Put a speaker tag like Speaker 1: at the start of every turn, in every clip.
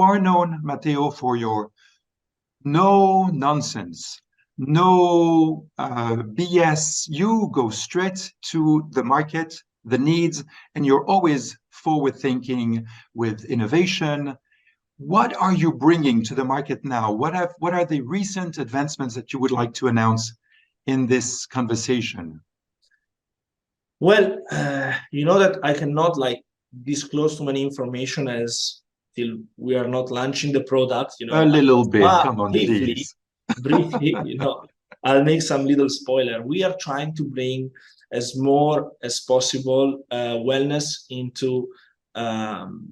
Speaker 1: are known, Matteo, for your no nonsense, no BS. You go straight to the market, the needs, and you're always forward thinking with innovation. What are you bringing to the market now? What are the recent advancements that you would like to announce in this conversation?
Speaker 2: Well, you know that I cannot disclose too many information as till we are not launching the product,
Speaker 1: A little bit, come on,
Speaker 2: briefly,
Speaker 1: please.
Speaker 2: I'll make some little spoiler. We are trying to bring as more as possible wellness into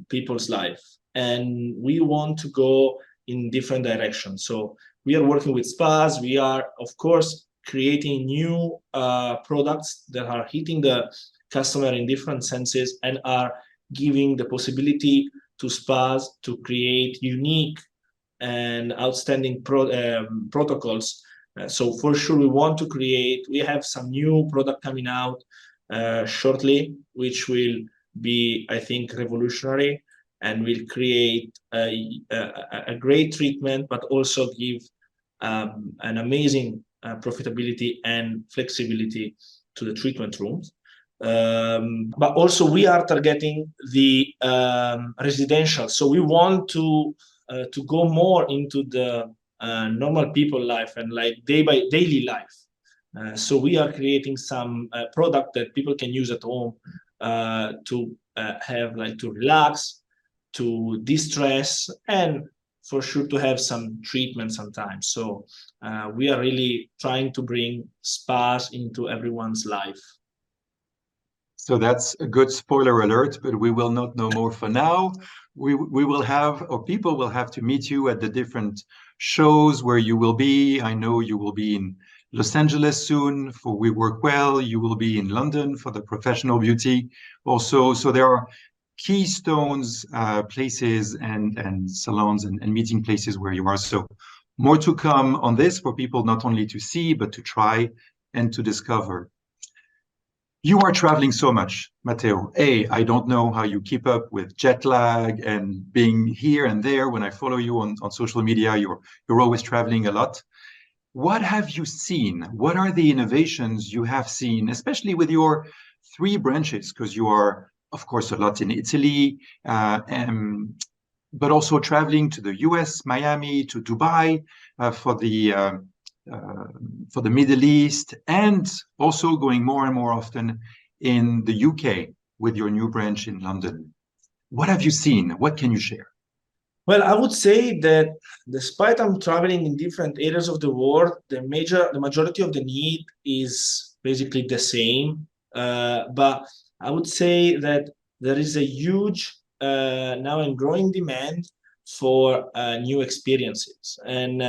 Speaker 2: people's life. And we want to go in different directions. So we are working with spas. We are, of course, creating new products that are hitting the customer in different senses and are giving the possibility to spas to create unique and outstanding protocols. So for sure, we have some new product coming out shortly, which will be, I think, revolutionary and will create a great treatment, but also give an amazing profitability and flexibility to the treatment rooms. But also we are targeting the residential. So we want to go more into the normal people life and daily life. So we are creating some product that people can use at home to have to relax, to distress, and for sure to have some treatment sometimes. So we are really trying to bring spas into everyone's life.
Speaker 1: So that's a good spoiler alert, but we will not know more for now. We will have, or people will have to meet you at the different shows where you will be. I know you will be in Los Angeles soon for We Work Well. You will be in London for the Professional Beauty also. So there are keystones, places and salons and meeting places where you are. So more to come on this for people not only to see, but to try and to discover. You are traveling so much, Matteo. I don't know how you keep up with jet lag and being here and there. When I follow you on social media, you're always traveling a lot. What have you seen? What are the innovations you have seen, especially with your 3 branches? Because you are, of course, a lot in Italy, but also traveling to the US, Miami, to Dubai for the Middle East, and also going more and more often in the UK with your new branch in London. What have you seen? What can you share?
Speaker 2: Well, I would say that despite I'm traveling in different areas of the world, the majority of the need is basically the same. But I would say that there is a huge now and growing demand for new experiences, and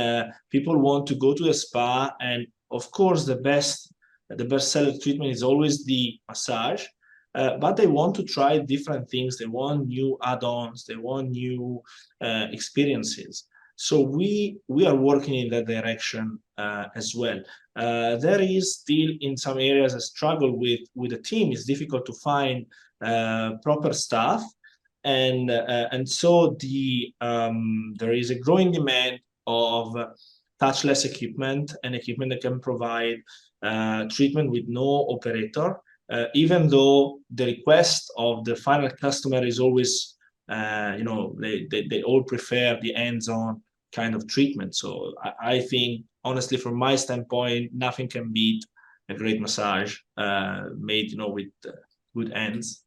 Speaker 2: people want to go to a spa. And of course, the best seller treatment is always the massage. But they want to try different things. They want new add-ons. They want new experiences. So we are working in that direction as well. There is still in some areas a struggle with the team. It's difficult to find proper staff, and so there is a growing demand of touchless equipment and equipment that can provide treatment with no operator. Even though the request of the final customer is always, they all prefer the hands-on kind of treatment. So I think, honestly, from my standpoint, nothing can beat a great massage made, with good hands.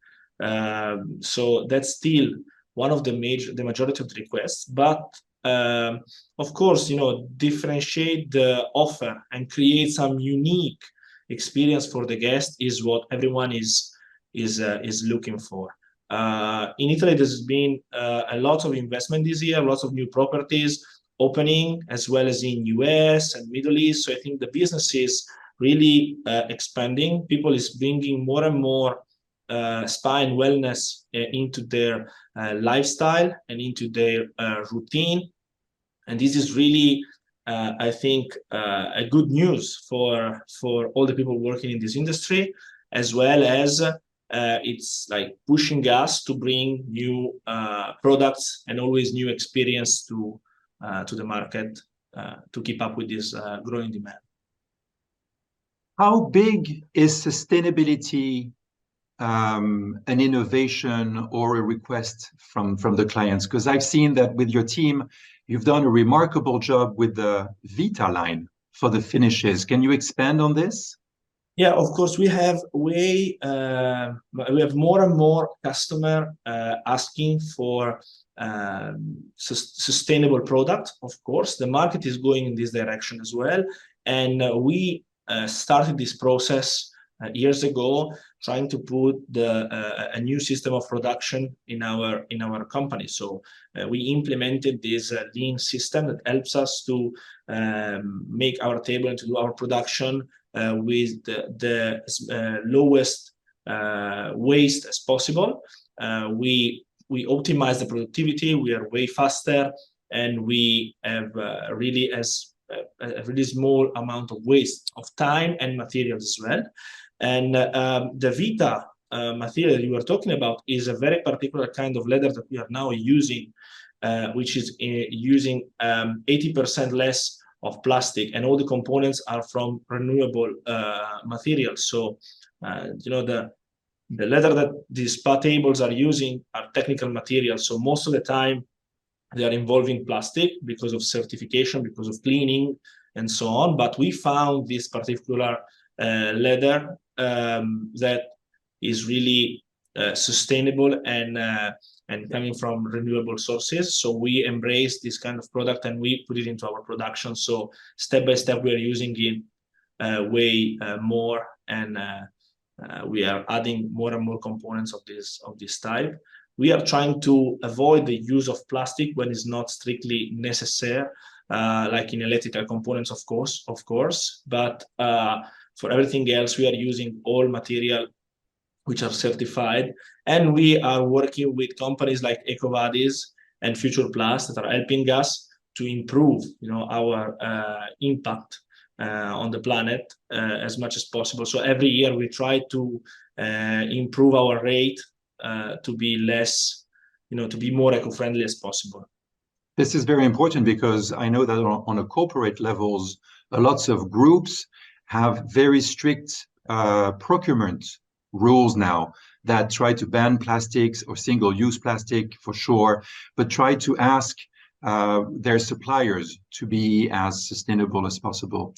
Speaker 2: So that's still one of the majority of the requests. But of course, differentiate the offer and create some unique experience for the guest is what everyone is looking for. In Italy, there's been a lot of investment this year, lots of new properties opening, as well as in US and Middle East. So I think the business is really expanding. People is bringing more and more spa and wellness into their lifestyle and into their routine. And this is really I think a good news for all the people working in this industry, as well as it's like pushing us to bring new products and always new experience to the market to keep up with this growing demand.
Speaker 1: How big is sustainability an innovation or a request from the clients? Because I've seen that with your team, you've done a remarkable job with the Vita line for the finishes. Can you expand on this?
Speaker 2: Yeah, of course, we have more and more customer asking for sustainable product. Of course, the market is going in this direction as well, and we started this process years ago, trying to put a new system of production in our company. So we implemented this lean system that helps us to make our table and to do our production with the lowest waste as possible. We optimize the productivity. We are way faster, and we have a really small amount of waste of time and materials as well. And the Vita material you were talking about is a very particular kind of leather that we are now using, which is using 80% less of plastic, and all the components are from renewable materials. So, the leather that these spa tables are using are technical materials. So most of the time, they are involving plastic because of certification, because of cleaning, and so on. But we found this particular leather that is really sustainable and coming from renewable sources. So we embrace this kind of product and we put it into our production. So step by step, we are using it way more, and we are adding more and more components of this type. We are trying to avoid the use of plastic when it's not strictly necessary, like in electrical components, of course. But for everything else, we are using all material which are certified, and we are working with companies like EcoVadis and Future Plus that are helping us to improve, our impact on the planet as much as possible. So every year we try to improve our rate to be less, to be more eco-friendly as possible.
Speaker 1: This is very important because I know that on a corporate levels, lots of groups have very strict procurement rules now that try to ban plastics or single-use plastic for sure, but try to ask their suppliers to be as sustainable as possible.